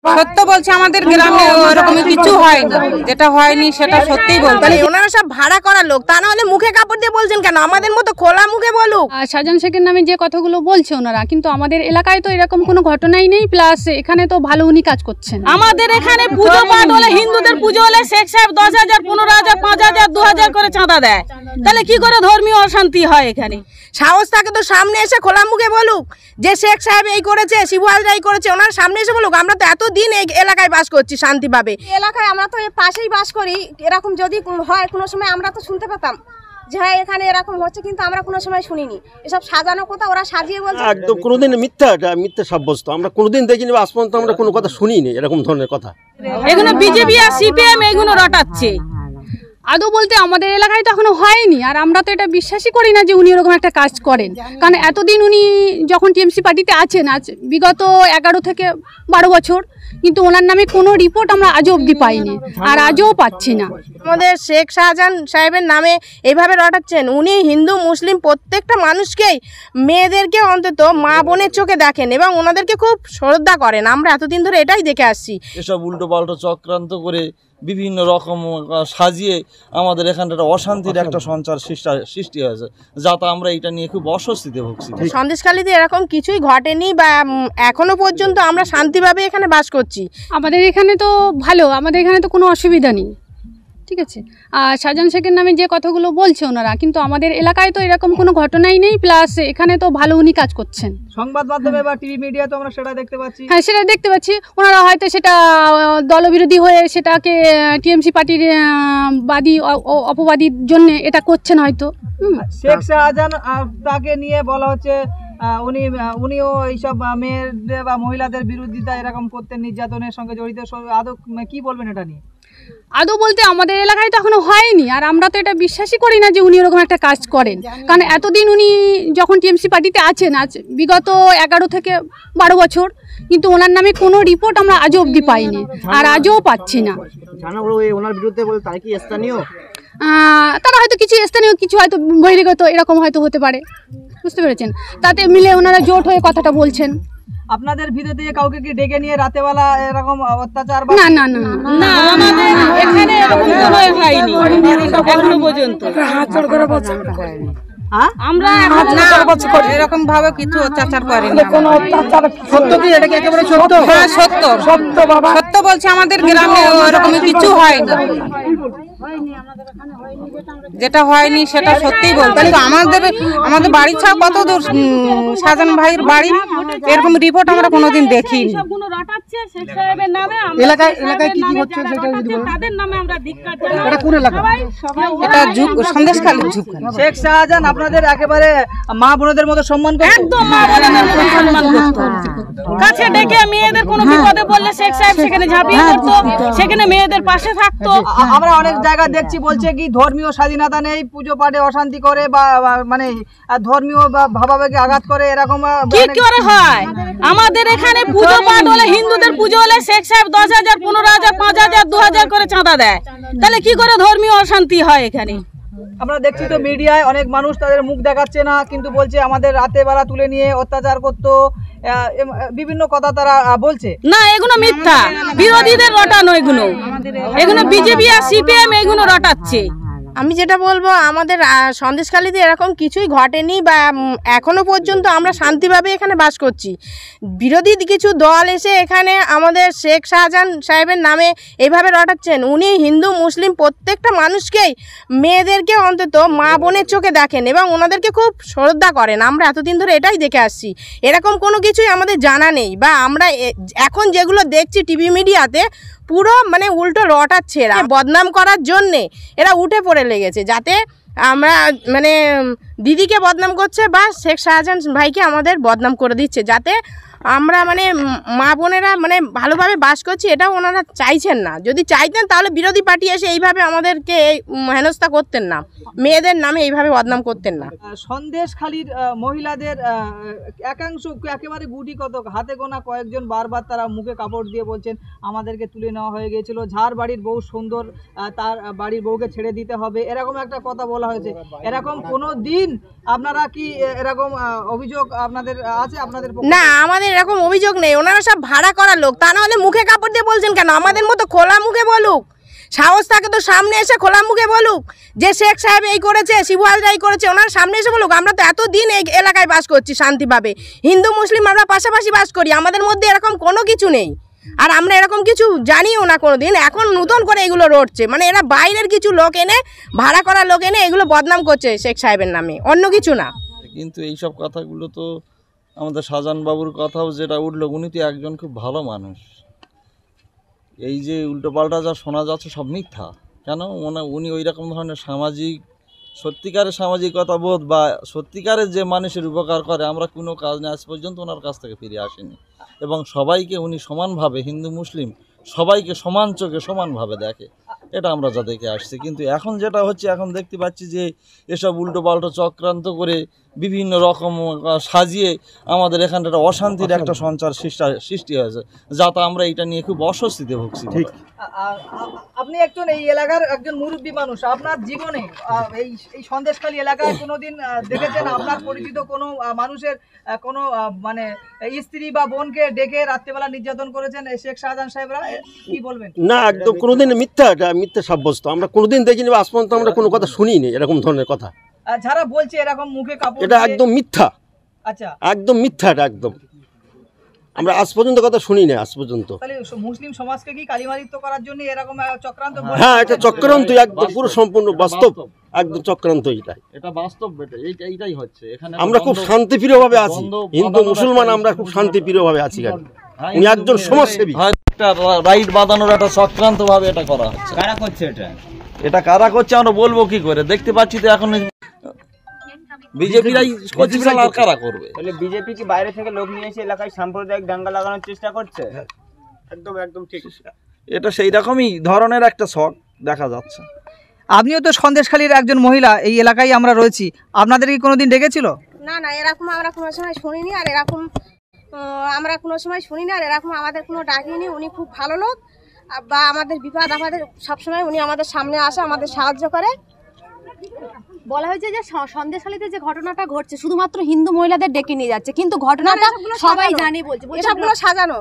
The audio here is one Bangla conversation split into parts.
সত্য বলছে, আমাদের গ্রামে ওরকম কিছু হয় না, যেটা হয়নি সেটা সত্যিই বলতে। ওনারা সব ভাড়া করা লোক, তা না হলে মুখে কাপড় দিয়ে বলছেন কেন? আমাদের মতো খোলা মুখে বলুক। শাহজাহান শেখের নামে যে কথাগুলো বলছে ওনারা, কিন্তু আমাদের এলাকায় তো এরকম কোনো ঘটনাই নেই। প্লাস এখানে তো ভালো উনি কাজ করছেন। আমাদের এখানে পুজো পাঠ হলে, হিন্দুদের পুজো হলে শেখ সাহেব 10,000, 15,000, 5,000, 2,000 করে চাঁদা দেয়। তাহলে কি করে ধর্মীয় অশান্তি হয় এখানে? সাহস থাকে তো সামনে এসে খোলা মুখে বলুক যে শেখ সাহেব এই করেছে, শিবু হাজরা এই করেছে। ওনার সামনে এসে বলুক। আমরা তো এতদিন এই এলাকায় বাস করছি শান্তিভাবে। এলাকায় আমরা তো পাশেই বাস করি। এরকম যদি হয় কোনো সময় আমরা তো শুনতে পেতাম যে হ্যাঁ এখানে এরকম হচ্ছে, কিন্তু আমরা কোনো সময় শুনিনি। এসব সাজানো কথা ওরা সাজিয়ে বলছে, একদম কোনোদিন মিথ্যা, এটা মিথ্যা সাব্যস্ত। আমরা কোনোদিন দেখিনি বা আজ পর্যন্ত আমরা কোনো কথা শুনিনি এরকম ধরনের কথা। এগুলো বিজেপি আর সিপিএম এগুলো রটাচ্ছে। আদৌ বলতে আমাদের এলাকায় তো এখনো হয়নি, আর আমরা তো এটা বিশ্বাসই করি না যে উনি এরকম একটা কাজ করেন। কারণ এতদিন উনি যখন টিএমসি পার্টিতে আছেন, আজ বিগত 11 থেকে 12 বছর, কিন্তু ওনার নামে কোনো রিপোর্ট আমরা আজও অবধি পাইনি, আর আজও পাচ্ছি না। আমাদের শেখ শাহজাহান সাহেবের নামে এইভাবে রটাচ্ছেন। উনি হিন্দু মুসলিম প্রত্যেকটা মানুষকেই, মেয়েদেরকে অন্তত মা বোনের চোখে দেখেন এবং ওনাদেরকে খুব শ্রদ্ধা করেন। আমরা এতদিন ধরে এটাই দেখে আসছি। এসব উল্টো পাল্টো চক্রান্ত করে বিভিন্ন রকম সাজিয়ে আমাদের এখানে একটা অশান্তির একটা সঞ্চার সৃষ্টি হয়েছে, যাতে আমরা এটা নিয়ে খুব অস্বস্তিতে ভুগছি। সন্দেশখালীতে এরকম কিছুই ঘটেনি বা এখনো পর্যন্ত আমরা শান্তিভাবে এখানে বাস করছি। আমাদের এখানে তো ভালো, আমাদের এখানে তো কোনো অসুবিধা নেই, ঠিক আছে। আর শাহজাহান শেখের নামে যে কথাগুলো বলছে ওনারা, কিন্তু আমাদের এলাকায় তো এরকম কোনো ঘটনাই নেই। প্লাস এখানে তো ভালো উনি কাজ করছেন। সংবাদ মাধ্যমে বা টিভি মিডিয়া তো আমরা সেটা দেখতে পাচ্ছি। হ্যাঁ, সেটা দেখতে পাচ্ছি। ওনারা হয়তো সেটা দলবিরোধী হয়ে সেটাকে টিএমসি পার্টির বাদী অপবাদীর জন্য এটা করছেন হয়তো। শেখ শাহজাহান তাকে নিয়ে বলা হচ্ছে উনিও এইসব মেয়েদের বা মহিলাদের বিরোধিতা এরকম করতেন, নির্যাতনের সঙ্গে জড়িত। আদৌ কি বলবেন এটা নিয়ে? আদৌ বলতে আমাদের এলাকায় তো এখনো হয়নি, আর আমরা তো এটা বিশ্বাসই করি না যে উনি এরকম একটা কাজ করেন। কারণ এতদিন উনি যখন টিএমসি পার্টিতে আছেন, আজ বিগত 11 থেকে 12 বছর, কিন্তু ওনার নামে কোনো রিপোর্ট আমরা আজও অবধি পাইনি, আর আজও পাচ্ছি না। ওনার বিরুদ্ধে বলে তাই কি স্থানীয়, তারা হয়তো কিছু স্থানীয়, কিছু হয়তো বহিরাগত, এরকম হয়তো হতে পারে, বুঝতে পেরেছেন। তাতে মিলে ওনারা জোট হয়ে কথাটা বলছেন। আপনাদের ভিতর থেকে কাউকে কি ডেকে নিয়ে রাতেবেলা এরকম অত্যাচার? না না না না, আমাদের এখানে এরকম কোনো হয়নি এখনো পর্যন্ত। আমরা এরকম ভাবে কিছু অত্যাচার করিনি। সত্য কি এটা? কি একেবারে সত্য? হ্যাঁ, সত্য সত্য বাবা, সত্য বলছে। আমাদের গ্রামে ওরকম কিছু হয় না, যেটা হয়নি সেটা সত্যিই বলতে। আমাদের বাড়ি ছাড়া কত দূর শাহজাহান ভাইয়ের বাড়ি, এরকম রিপোর্ট আমরা কোনোদিন দেখিনি। এলাকায় কি কি হচ্ছে সেটা যদি বলেন। তাদের নামে আমরা ধিক্কার জানাই। এটা কোন এলাকা? এটা সন্দেশখালীর যুগ। শেখ শাহজাহান আপনাদের একেবারে মা বোনদের মতো সম্মান করতেন। একদম মা বোনদের মতো সম্মান করতো। কাছে ডেকে মেয়েদের কোনো বিপদে পড়লে শেখ সাহেব সেখানে ঝাঁপিয়ে পড়তো, সেখানে মেয়েদের পাশে থাকতো। আমরা অনেক জায়গা দেখছি বলছে কি ধর্মীয় স্বাধীনতা নেই, পুজো পাঠে অশান্তি করে বা মানে ধর্মীয় ভাবাবেগে আঘাত করে, এরকম কি করে হয়? আমাদের এখানে পুজো পাঠ হলে, হিন্দুদের পুজো হলে শেখ সাহেব 10,000, 15,000, 5,000, 2,000 করে চাঁদা দেয়। তাহলে কি করে ধর্মীয় অশান্তি হয় এখানে? আমরা দেখছি তো মিডিয়ায় অনেক মানুষ তাদের মুখ দেখাচ্ছে না, কিন্তু বলছে আমাদের রাতে বেলা তুলে নিয়ে অত্যাচার করতো, বিভিন্ন কথা তারা বলছে। না, এগুলো মিথ্যা, বিরোধীদের রটানো। এগুলো বিজেপি আর সিপিএম এগুলো রটাচ্ছে। আমি যেটা বলবো, আমাদের সন্দেশখালীতে এরকম কিছুই ঘটেনি বা এখনো পর্যন্ত আমরা শান্তিভাবে এখানে বাস করছি। বিরোধী কিছু দল এসে এখানে আমাদের শেখ শাহজাহান সাহেবের নামে এইভাবে রটাচ্ছেন। উনি হিন্দু মুসলিম প্রত্যেকটা মানুষকেই, মেয়েদেরকে অন্তত মা বোনের চোখে দেখেন এবং ওনাদেরকে খুব শ্রদ্ধা করেন। আমরা এতদিন ধরে এটাই দেখে আসছি। এরকম কোনো কিছুই আমাদের জানা নেই, বা আমরা এখন যেগুলো দেখছি টিভি মিডিয়াতে, পুরো মানে উল্টো রটাচ্ছে। এরা বদনাম করার জন্যে এরা উঠে পড়ে লেগেছে, যাতে আমরা মানে দিদিকে বদনাম করছে বা শেখ শাহজাহান ভাইকে আমাদের বদনাম করে দিচ্ছে, যাতে আমরা মানে মা বোনেরা মানে ভালোভাবে বাস করছি। এটাও ওনারা চাইছেন না। যদি চাইতেন তাহলে বিরোধী পার্টি এসে এইভাবে আমাদেরকে হেনস্থা করতেন না, মেয়েদের নামে এইভাবে বদনাম করতেন না। সন্দেশখালীর মহিলাদের একাংশ, একেবারে গুটি কত, হাতে গোনা কয়েকজন, বারবার তারা মুখে কাপড় দিয়ে বলছেন আমাদেরকে তুলে নেওয়া হয়ে গিয়েছিল, যার বাড়ির বউ সুন্দর তার বাড়ির বউকে ছেড়ে দিতে হবে, এরকম একটা কথা বলা হয়েছে। এরকম কোনো দিন আপনারা কি এরকম অভিযোগ আপনাদের আছে? আপনাদের না, আমাদের এরকম অভিযোগ নেই, ওনারা সব ভাড়া করা লোক। তা না হলে মুখে কাপড় দিয়ে বলছেন কেন? আমাদের মতো খোলা মুখে বলুক, সাহস থাকে তো সামনে এসে খোলা মুখে বলুক যে শেখ সাহেব এই করেছে, শিবু হাজরা এই করেছে, ওনার সামনে এসে বলুক। আমরা তো এতদিন এই এলাকায় বাস করছি শান্তিভাবে, হিন্দু মুসলিম আমরা পাশাপাশি বাস করি, আমাদের মধ্যে এরকম কোনো কিছু নেই, আর আমরা এরকম কিছু জানিও না কোনো দিন। এখন নতুন করে এগুলো রটছে, মানে এরা বাইরের কিছু লোক এনে, ভাড়া করা লোক এনে এগুলো বদনাম করছে শেখ সাহেবের নামে, অন্য কিছু না। কিন্তু এইসব কথাগুলো তো আমাদের শাহজাহান বাবুর কথাও যেটা উঠলো, উনি তো একজন খুব ভালো মানুষ। এই যে উল্টোপাল্টা যা শোনা যাচ্ছে সব মিথ্যা। কেন? উনি ওই রকম ধরনের সত্যিকারের সামাজিকতা বোধ বা সত্যিকারের যে মানুষের উপকার করে, আমরা কোনো কাজ নিয়ে আজ পর্যন্ত ওনার কাছ থেকে ফিরে আসিনি। এবং সবাইকে উনি সমানভাবে, হিন্দু মুসলিম সবাইকে সমান চোখে সমানভাবে দেখে, এটা আমরা যা দেখে আসছি। কিন্তু এখন যেটা হচ্ছে, এখন দেখতে পাচ্ছি যে এসব উল্টোপাল্টা চক্রান্ত করে বিভিন্ন রকম সাজিয়ে আমাদের এখানটা একটা অশান্তির একটা সঞ্চার সৃষ্টি হয়েছে, যাতে আমরা এটা নিয়ে খুব অস্বস্তিতে ভুগছি। ঠিক। আপনি একজন এই এলাকার একজন মুরব্বী মানুষ, আপনার জীবনে এই সন্দেশখালী এলাকায় কোনোদিন দেখেছেন আপনার পরিচিত কোনো মানুষের কোনো মানে স্ত্রী বা বোনকে ডেকে রাত্রেবেলা নির্যাতন করেছেন শেখ শাহজাহান সাহেবরা? কি বলবেন? না, একদম কোনোদিন মিথ্যা, এটা মিথ্যা সাব্যস্ত। আমরা কোনোদিন দেখিনি বা আজ পর্যন্ত আমরা কোনো কথা শুনিনি এরকম ধরনের কথা। যারা বলছে এরকম মুখে কাপড়, এটা একদম মিথ্যা। আচ্ছা, একদম মিথ্যা, এটা একদম আমরা আজ পর্যন্ত কথা শুনি না আজ পর্যন্ত। তাহলে মুসলিম সমাজকে কি কালিমালিপ্ত করার জন্য এরকম চক্রান্ত? হ্যাঁ, এটা চক্রান্ত, একদম পুরো সম্পূর্ণ বাস্তব, একদম চক্রান্ত। এটা বাস্তব, এইটাই হচ্ছে। এখানে আমরা খুব শান্তিপ্রিয় ভাবে আছি, হিন্দু মুসলমান আমরা খুব শান্তিপ্রিয় ভাবে আছি। উনি একজন সমাজসেবী। একটা রাইট বাঁধানোর একটা চক্রান্ত ভাবে এটা করা হচ্ছে। কারা করছে এটা কারা করছে আমরা বলবো কি করে? দেখতে পাচ্ছি তো এখন বিজেপিরাই করছে, আর কারা করবে? তাহলে বিজেপি কি বাইরে থেকে লোক নিয়ে এসে এলাকায় সাম্প্রদায়িক দাঙ্গা লাগানোর চেষ্টা করছে? একদম একদম ঠিক। এটা সেই রকমই ধরনের একটা শখ দেখা যাচ্ছে। আপনিও তো সন্দেশখালীর একজন মহিলা, এই এলাকায় আমরা রয়েছি, আপনাদের কি কোনোদিন ডেকেছিল? না না, এরকম আমরা কোনো সময় শুনিনি, আর এরকম আমরা কোনো সময় শুনি না, আর এরকম আমাদের কোনো ডাকিনি। উনি খুব ভালো লোক, বা আমাদের বিপদ আমাদের সবসময় উনি আমাদের সামনে আসে, আমাদের সাহায্য করে। বলা হয়েছে যে সন্দেশখালীতে যে ঘটনাটা ঘটছে শুধুমাত্র হিন্দু মহিলাদের ডেকে নিয়ে যাচ্ছে, কিন্তু ঘটনাটা সবাই জানে বলছে। এসবগুলো সাজানো,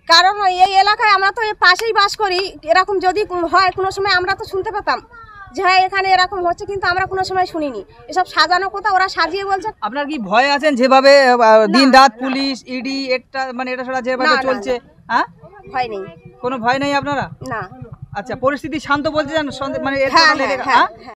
কারণ এই এলাকায় আমরা তো পাশেই বাস করি, এরকম যদি হয় কোনো সময় আমরা তো শুনতে পেতাম যে হ্যাঁ এখানে এরকম হচ্ছে, কিন্তু আমরা কোনো সময় শুনিনি। এসব সাজানো কথা, ওরা সাজিয়ে বলছে। আপনার কি ভয় আছেন যেভাবে দিন রাত পুলিশ ইডি এটা মানে এটা সেটা যেভাবে চলছে? হ্যাঁ, ভয় নেই, কোনো ভয় নেই আপনারা? না। আচ্ছা, পরিস্থিতি শান্ত বলতে চান মানে? হ্যাঁ।